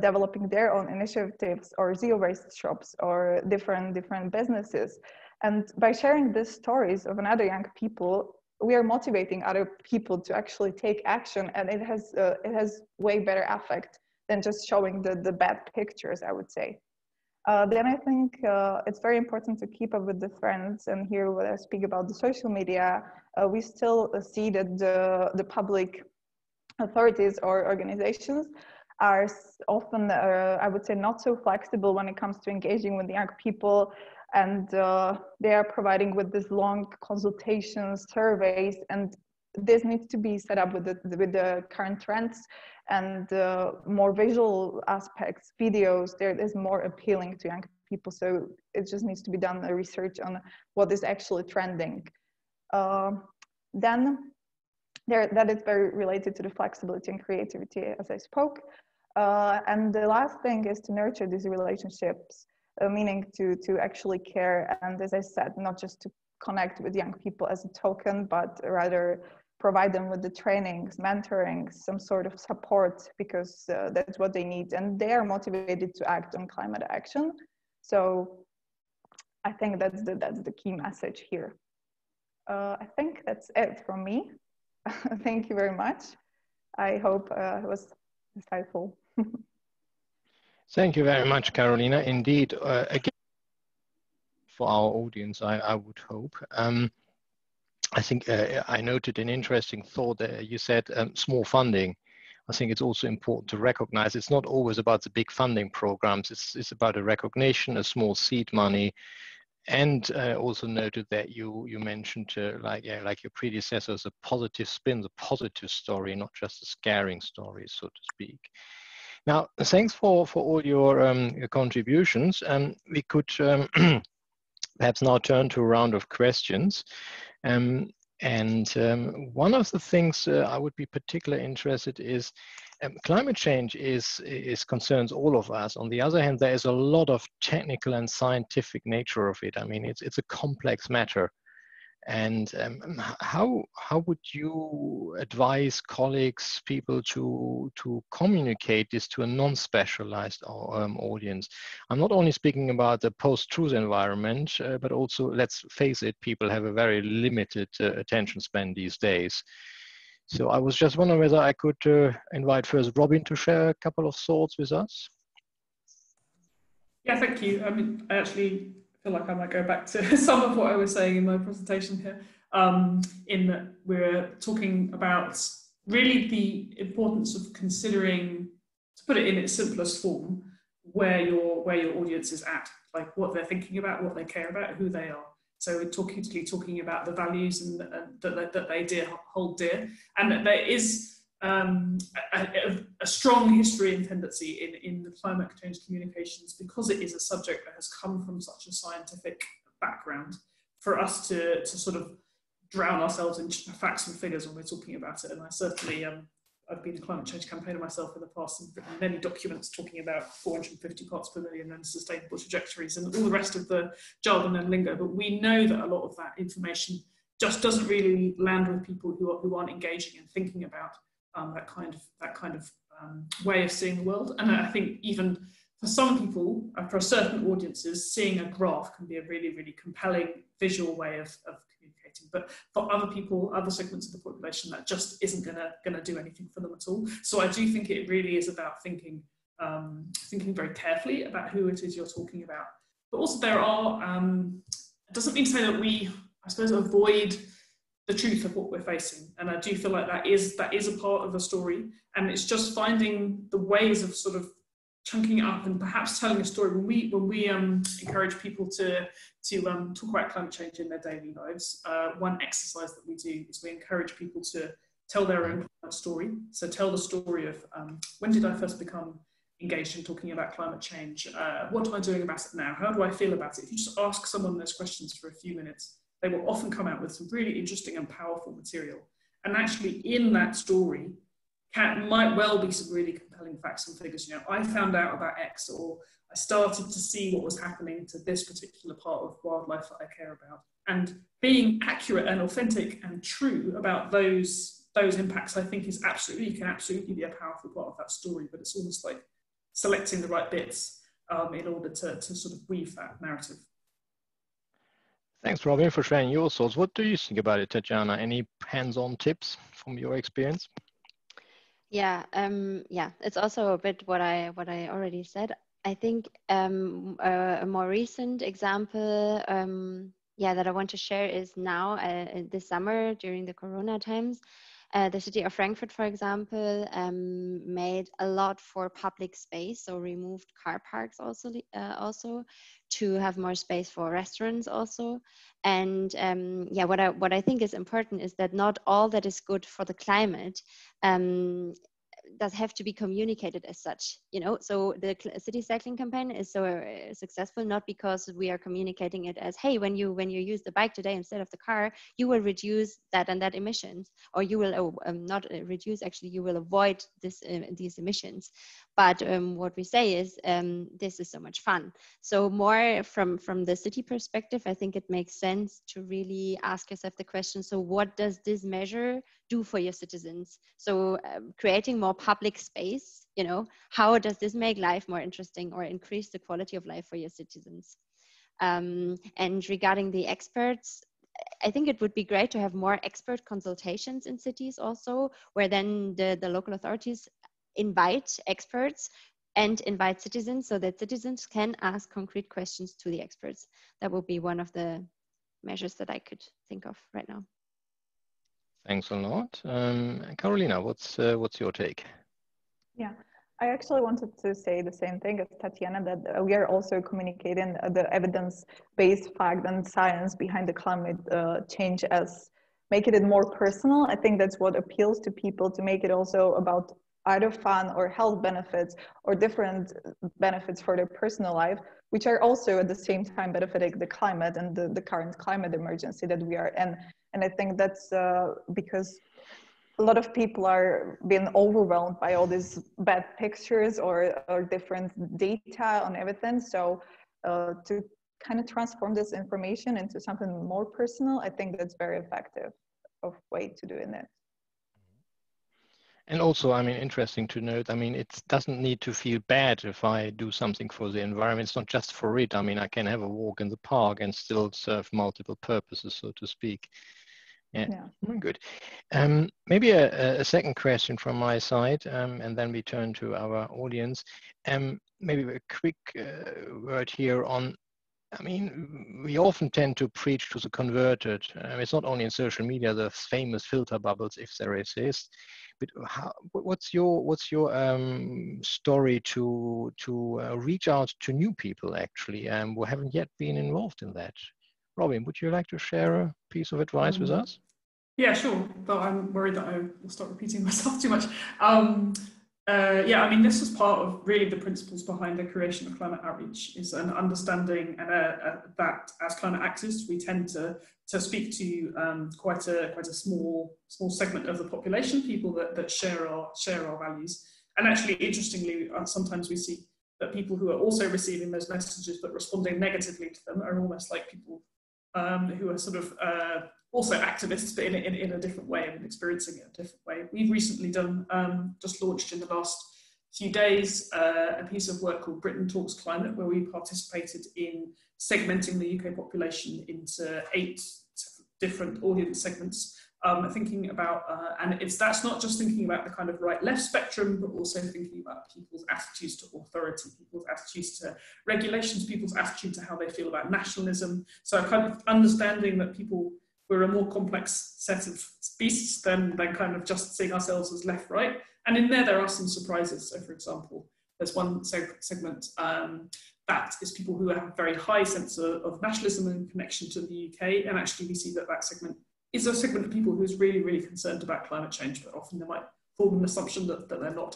developing their own initiatives or zero-waste shops or different businesses. And by sharing these stories of another young people, we are motivating other people to actually take action, and it has way better effect than just showing the bad pictures, I would say. Then I think it's very important to keep up with the trends. And here, when I speak about the social media, we still see that the public authorities or organizations are often, I would say, not so flexible when it comes to engaging with the young people. And they are providing with these long consultations, surveys, and this needs to be set up with the current trends and more visual aspects, videos. There is more appealing to young people, so it just needs to be done research on what is actually trending. Then that is very related to the flexibility and creativity, as I spoke. And the last thing is to nurture these relationships. Meaning to actually care, and as I said, not just to connect with young people as a token, but rather provide them with the trainings, mentoring, some sort of support, because that's what they need, and they are motivated to act on climate action. So I think that's the key message here. I think that's it from me. Thank you very much. I hope it was insightful. Thank you very much, Karolina. Indeed, again, for our audience, I would hope. I think I noted an interesting thought that you said small funding. I think it's also important to recognize it's not always about the big funding programs. It's about a recognition, a small seed money, and also noted that you mentioned like your predecessors, a positive spin, the positive story, not just a scaring story, so to speak. Now, thanks for all your contributions. We could perhaps now turn to a round of questions. And one of the things I would be particularly interested is climate change concerns all of us. On the other hand, there is a lot of technical and scientific nature of it. I mean, it's a complex matter. And how would you advise colleagues, people to communicate this to a non-specialized audience? I'm not only speaking about the post-truth environment, but also, let's face it, people have a very limited attention span these days. So I was just wondering whether I could invite first Robin to share a couple of thoughts with us. Yeah, thank you. I mean, I actually feel like I might go back to some of what I was saying in my presentation here, in that we're talking about really the importance of considering, to put it in its simplest form, where your audience is at, like what they're thinking about, what they care about, who they are. So we're talking about the values and that they hold dear, and that there is a strong history and tendency in the climate change communications, because it is a subject that has come from such a scientific background, for us to sort of drown ourselves in facts and figures when we're talking about it. And I certainly, I've been a climate change campaigner myself in the past and written many documents talking about 450 parts per million and sustainable trajectories and all the rest of the jargon and lingo. But we know that a lot of that information just doesn't really land with people who aren't engaging and thinking about that kind of way of seeing the world. And I think even for some people, for certain audiences, seeing a graph can be a really, really compelling visual way of communicating. But for other people, other segments of the population, that just isn't gonna do anything for them at all. So I do think it really is about thinking very carefully about who it is you're talking about. But also there are, it doesn't mean to say that we, I suppose, avoid the truth of what we're facing. And I do feel like that is a part of the story. And it's just finding the ways of sort of chunking it up and perhaps telling a story. When we encourage people to talk about climate change in their daily lives, one exercise that we do is we encourage people to tell their own climate story. So tell the story of when did I first become engaged in talking about climate change? What am I doing about it now? How do I feel about it? If you just ask someone those questions for a few minutes, they will often come out with some really interesting and powerful material. And actually in that story might well be some really compelling facts and figures. You know, I found out about X, or I started to see what was happening to this particular part of wildlife that I care about. And being accurate and authentic and true about those impacts, I think can absolutely be a powerful part of that story, but it's almost like selecting the right bits in order to sort of weave that narrative. Thanks, Robin, for sharing your thoughts. What do you think about it, Tatjana? Any hands-on tips from your experience? Yeah, it's also a bit what I already said. I think a more recent example, that I want to share is now this summer during the Corona times. The city of Frankfurt, for example, made a lot for public space, so removed car parks also to have more space for restaurants also. And what I think is important is that not all that is good for the climate does have to be communicated as such, you know. So the city cycling campaign is so successful not because we are communicating it as, hey, when you use the bike today instead of the car, you will reduce that and that emissions, or you will not reduce, actually you will avoid these emissions. But what we say is this is so much fun. So more from the city perspective, I think it makes sense to really ask yourself the question, so what does this measure do for your citizens? So creating more public space, you know, how does this make life more interesting or increase the quality of life for your citizens? And regarding the experts, I think it would be great to have more expert consultations in cities also, where then the local authorities invite experts and invite citizens so that citizens can ask concrete questions to the experts. That would be one of the measures that I could think of right now. Thanks a lot. Karolina, what's your take? Yeah, I actually wanted to say the same thing as Tatjana, that we are also communicating the evidence-based fact and science behind the climate change as making it more personal. I think that's what appeals to people, to make it also about either fun or health benefits or different benefits for their personal life, which are also at the same time benefiting the climate and the current climate emergency that we are in. And I think that's because a lot of people are being overwhelmed by all these bad pictures or different data on everything. So to kind of transform this information into something more personal, I think that's very effective of way to doing it. And also, I mean, interesting to note, I mean, it doesn't need to feel bad if I do something for the environment. It's not just for it. I mean, I can have a walk in the park and still serve multiple purposes, so to speak. Yeah. Good. Maybe a second question from my side, and then we turn to our audience. Maybe a quick word here on, I mean, we often tend to preach to the converted. It's not only in social media, the famous filter bubbles, if there exist. But what's your story to reach out to new people actually who haven't yet been involved in that? Robin, would you like to share a piece of advice with us? Yeah, sure. Though I'm worried that I will start repeating myself too much. Yeah, I mean, this is part of really the principles behind the creation of climate outreach, is an understanding that as climate activists, we tend to speak to quite a small segment of the population, people that share our values. And actually, interestingly, sometimes we see that people who are also receiving those messages but responding negatively to them are almost like people who are sort of also activists, but in a different way and experiencing it a different way. We've recently done, just launched in the last few days, a piece of work called Britain Talks Climate, where we participated in segmenting the UK population into 8 different audience segments, thinking about, and that's not just thinking about the kind of right-left spectrum, but also thinking about people's attitudes to authority, people's attitudes to regulations, people's attitude to how they feel about nationalism. So kind of understanding that we're a more complex set of beasts than kind of just seeing ourselves as left-right. And in there are some surprises. So for example, there's one segment that is people who have a very high sense of nationalism and connection to the UK. And actually we see that segment is a segment of people who's really, really concerned about climate change, but often they might form an assumption that they're not.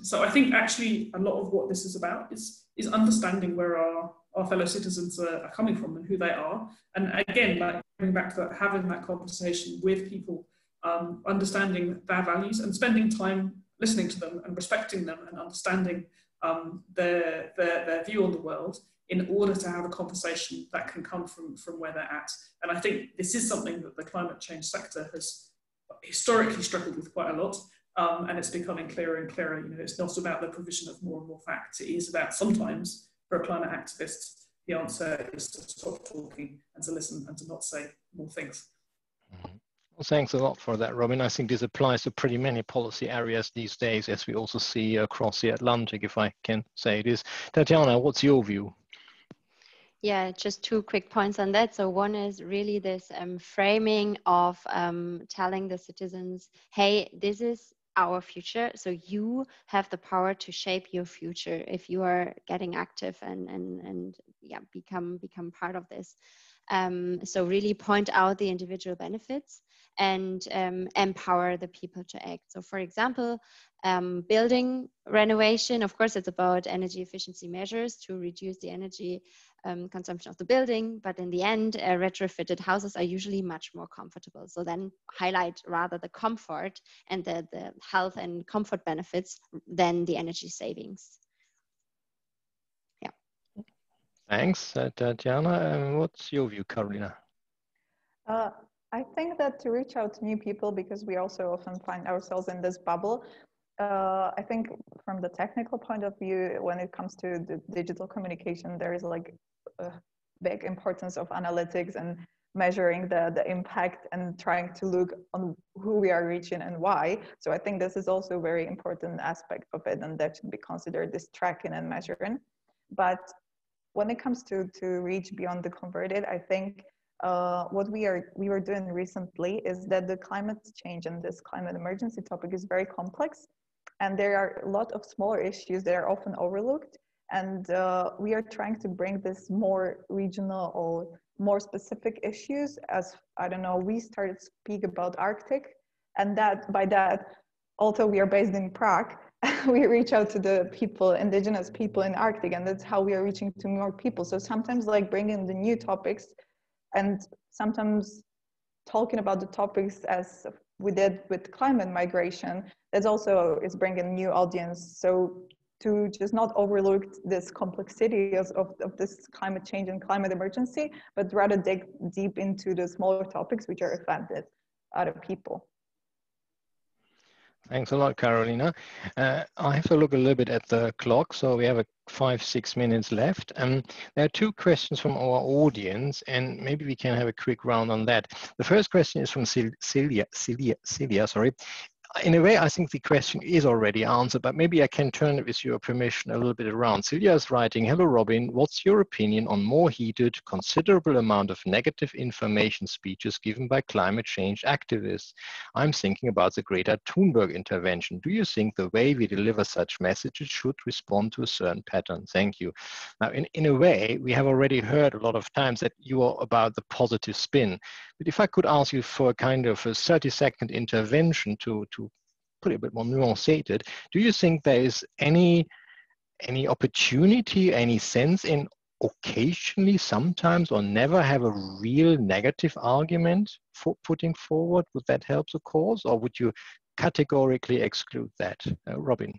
So I think actually a lot of what this is about is understanding where our fellow citizens are coming from and who they are. And again, like going back to that, having that conversation with people, understanding their values and spending time listening to them and respecting them and understanding their view on the world in order to have a conversation that can come from where they're at. And I think this is something that the climate change sector has historically struggled with quite a lot. And it's becoming clearer and clearer. You know, it's not about the provision of more and more facts. It is about sometimes, for a climate activist, the answer is to stop talking and to listen and to not say more things. Well, thanks a lot for that, Robin. I think this applies to pretty many policy areas these days, as we also see across the Atlantic, if I can say this. Tatjana, what's your view? Yeah, just 2 quick points on that. So one is really this framing of telling the citizens, hey, this is our future, so you have the power to shape your future if you are getting active and yeah, become part of this. So really point out the individual benefits and empower the people to act. So for example, building renovation, of course, it's about energy efficiency measures to reduce the energy consumption of the building, but in the end, retrofitted houses are usually much more comfortable. So then highlight rather the comfort and the health and comfort benefits than the energy savings. Yeah. Thanks, Tatjana. What's your view, Karolina? I think that to reach out to new people, because we also often find ourselves in this bubble, I think from the technical point of view, when it comes to the digital communication, there is like a big importance of analytics and measuring the impact and trying to look on who we are reaching and why. So I think this is also a very important aspect of it, and that should be considered, this tracking and measuring. But when it comes to reach beyond the converted, I think what we were doing recently is that the climate change and this climate emergency topic is very complex. And there are a lot of smaller issues that are often overlooked. And we are trying to bring this more regional or more specific issues as, I don't know, we started to speak about Arctic. And that by that, although we are based in Prague, we reach out to the people, indigenous people in Arctic, and that's how we are reaching to more people. So sometimes like bringing the new topics and sometimes talking about the topics as we did with climate migration, that's also is bringing new audience. So to just not overlook this complexity of this climate change and climate emergency, but rather dig deep into the smaller topics which are affected other people. Thanks a lot, Karolina. I have to look a little bit at the clock, so we have 5-6 minutes left. There are 2 questions from our audience, and maybe we can have a quick round on that. The first question is from Celia, sorry. In a way, I think the question is already answered, but maybe I can turn it with your permission a little bit around. Celia is writing, hello, Robin, what's your opinion on more heated, considerable amount of negative information speeches given by climate change activists? I'm thinking about the Greta Thunberg intervention. Do you think the way we deliver such messages should respond to a certain pattern? Thank you. Now, in a way, we have already heard a lot of times that you are about the positive spin. But if I could ask you for a kind of a 30-second intervention to put it a bit more nuanced, do you think there is any opportunity, any sense in occasionally, sometimes, or never have a real negative argument for putting forward? Would that help the cause, or would you categorically exclude that? Robin?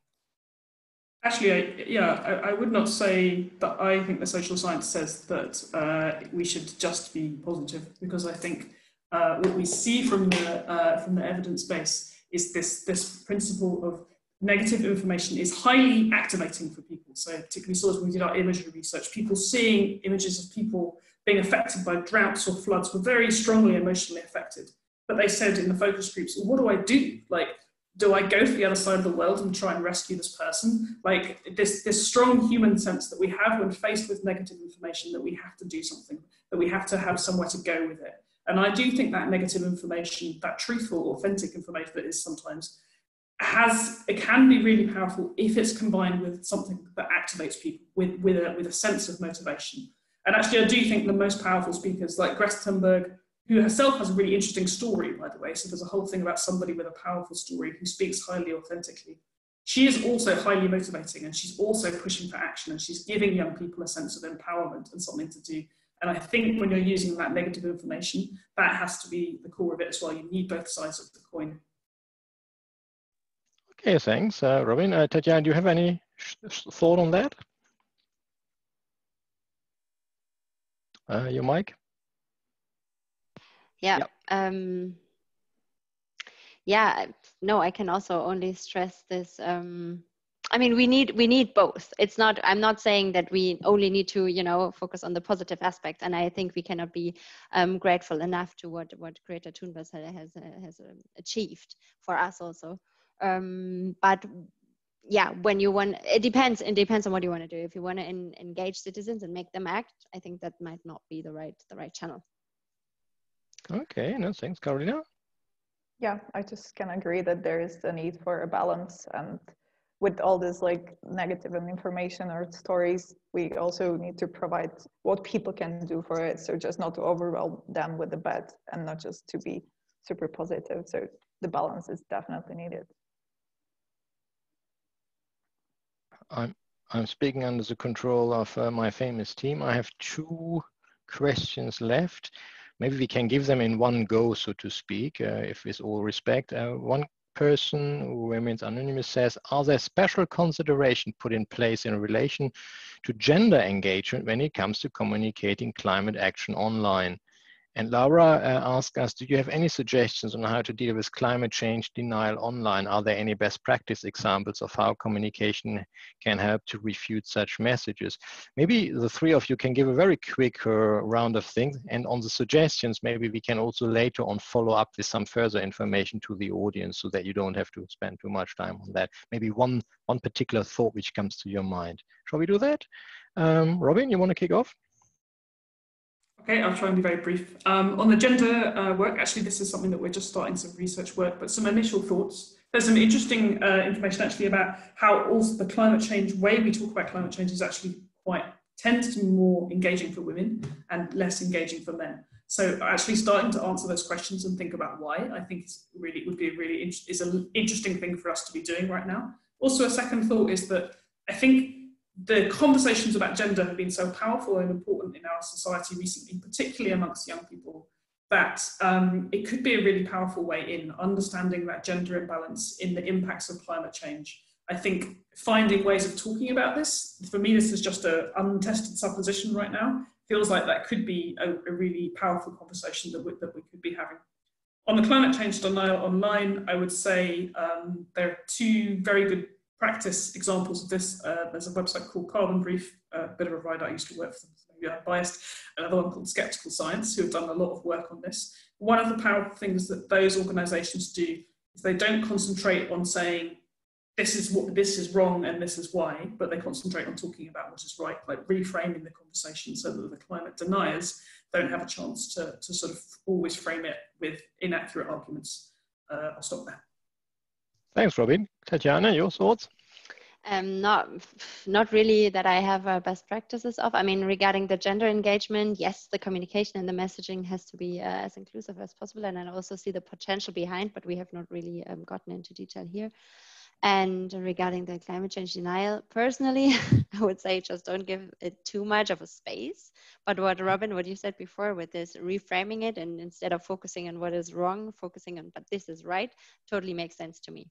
Actually, I would not say that I think the social science says that we should just be positive, because I think what we see from the evidence base is this principle of negative information is highly activating for people. So particularly sort of when we did our imagery research, people seeing images of people being affected by droughts or floods were very strongly emotionally affected. But they said in the focus groups, well, what do I do? Like, do I go to the other side of the world and try and rescue this person? Like this strong human sense that we have when faced with negative information, that we have to do something, that we have to have somewhere to go with it. And I do think that negative information, that truthful, authentic information that is sometimes, it can be really powerful if it's combined with something that activates people with a sense of motivation. And actually, I do think the most powerful speakers, like Greta Thunberg, who herself has a really interesting story, by the way. So there's a whole thing about somebody with a powerful story who speaks highly authentically. She is also highly motivating, and she's also pushing for action, and she's giving young people a sense of empowerment and something to do. And I think when you're using that negative information, that has to be the core of it as well. You need both sides of the coin. Okay, thanks, Robin. Tatjana, do you have any thought on that? Your mic? Yeah. Yeah. No, I can also only stress this. I mean, we need both. It's not. I'm not saying that we only need to, focus on the positive aspect. And I think we cannot be grateful enough to what Greta Thunberg has achieved for us also. But yeah, when you want, it depends on what you want to do. If you want to engage citizens and make them act, I think that might not be the right channel. Okay, no, thanks, Karolina. Yeah, I just can agree that there is a need for a balance, and with all this like negative information or stories, we also need to provide what people can do for it. So just not to overwhelm them with the bad and not just to be super positive. So the balance is definitely needed. I'm speaking under the control of my famous team. I have 2 questions left. Maybe we can give them in one go, so to speak, if with all respect. One person who remains anonymous says, are there special considerations put in place in relation to gender engagement when it comes to communicating climate action online? And Laura asked us, do you have any suggestions on how to deal with climate change denial online? Are there any best practice examples of how communication can help to refute such messages? Maybe the 3 of you can give a very quick round of things, and on the suggestions, maybe we can also later on follow up with some further information to the audience so that you don't have to spend too much time on that. Maybe one particular thought which comes to your mind. Shall we do that? Robin, you want to kick off? Okay, I'll try and be very brief. On the gender work, actually, this is something that we're just starting some research work, but some initial thoughts. There's some interesting information actually about how also the climate change way we talk about climate change is actually tends to be more engaging for women and less engaging for men. So actually starting to answer those questions and think about why, I think would be an interesting thing for us to be doing right now. Also, a second thought is that I think the conversations about gender have been so powerful and important in our society recently, particularly amongst young people, that it could be a really powerful way in understanding that gender imbalance in the impacts of climate change. I think finding ways of talking about this, for me, this is just an untested supposition right now, feels like that could be a really powerful conversation that we could be having. On the climate change denial online, I would say there are two very good practice examples of this. There's a website called Carbon Brief, a bit of a ride, I used to work for them, so maybe I'm biased. Another one called Skeptical Science, who have done a lot of work on this. One of the powerful things that those organizations do is they don't concentrate on saying, this is wrong and this is why, but they concentrate on talking about what is right, like reframing the conversation so that the climate deniers don't have a chance to sort of always frame it with inaccurate arguments. I'll stop there. Thanks, Robin. Tatjana, your thoughts? Not really that I have best practices of. I mean, regarding the gender engagement, yes, the communication and the messaging has to be as inclusive as possible. And I also see the potential behind, but we have not really gotten into detail here. And regarding the climate change denial, personally, I would say just don't give it too much of a space. But what you said before with this reframing it, and instead of focusing on what is wrong, focusing on but this is right, totally makes sense to me.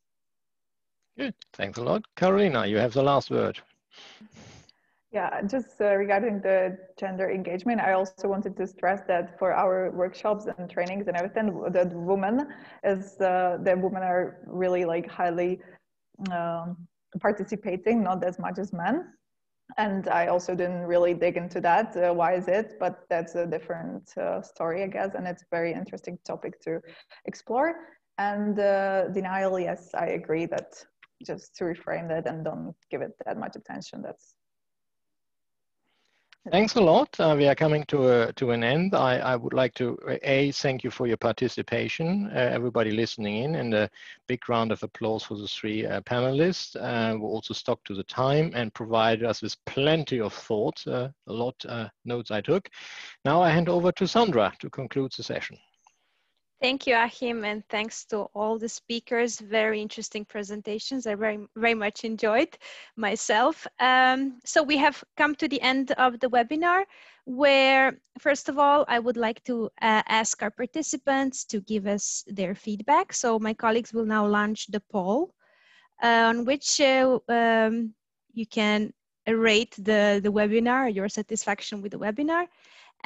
Good, thanks a lot. Karolina, you have the last word. Yeah, just regarding the gender engagement, I also wanted to stress that for our workshops and trainings and everything, that women are really like highly participating, not as much as men. And I also didn't really dig into that. Why is it? But that's a different story, I guess. And it's a very interesting topic to explore. And denial, yes, I agree that just to reframe that and don't give it that much attention. Thanks a lot. We are coming to an end. I would like to thank you for your participation, everybody listening in, and a big round of applause for the three panelists who also stuck to the time and provided us with plenty of thoughts, a lot notes I took. Now I hand over to Sandra to conclude the session. Thank you, Achim, and thanks to all the speakers. Very interesting presentations. I very much enjoyed myself. So we have come to the end of the webinar, where, first of all, I would like to ask our participants to give us their feedback. So my colleagues will now launch the poll on which you can rate the webinar, your satisfaction with the webinar.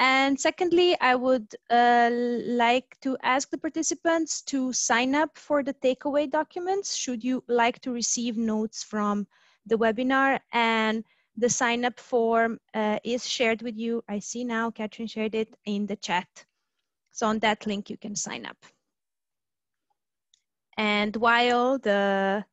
And secondly, I would like to ask the participants to sign up for the takeaway documents should you like to receive notes from the webinar. And the sign up form is shared with you. I see now Catherine shared it in the chat. So on that link, you can sign up. And while the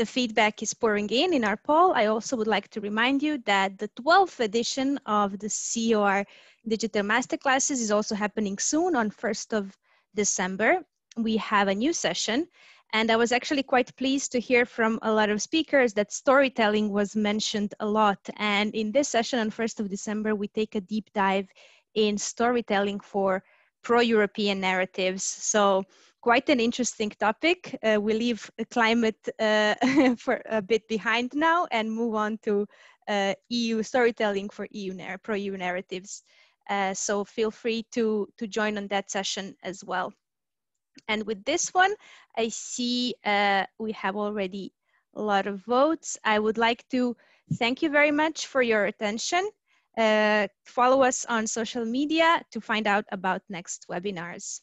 feedback is pouring in our poll, I also would like to remind you that the 12th edition of the CoR Digital Masterclasses is also happening soon on 1st of December. We have a new session, and I was actually quite pleased to hear from a lot of speakers that storytelling was mentioned a lot. And in this session on 1st of December, we take a deep dive in storytelling for pro-European narratives. So quite an interesting topic. We leave climate for a bit behind now and move on to EU storytelling for pro-EU narratives. So feel free to join on that session as well. And with this one, I see we have already a lot of votes. I would like to thank you very much for your attention. Follow us on social media to find out about next webinars.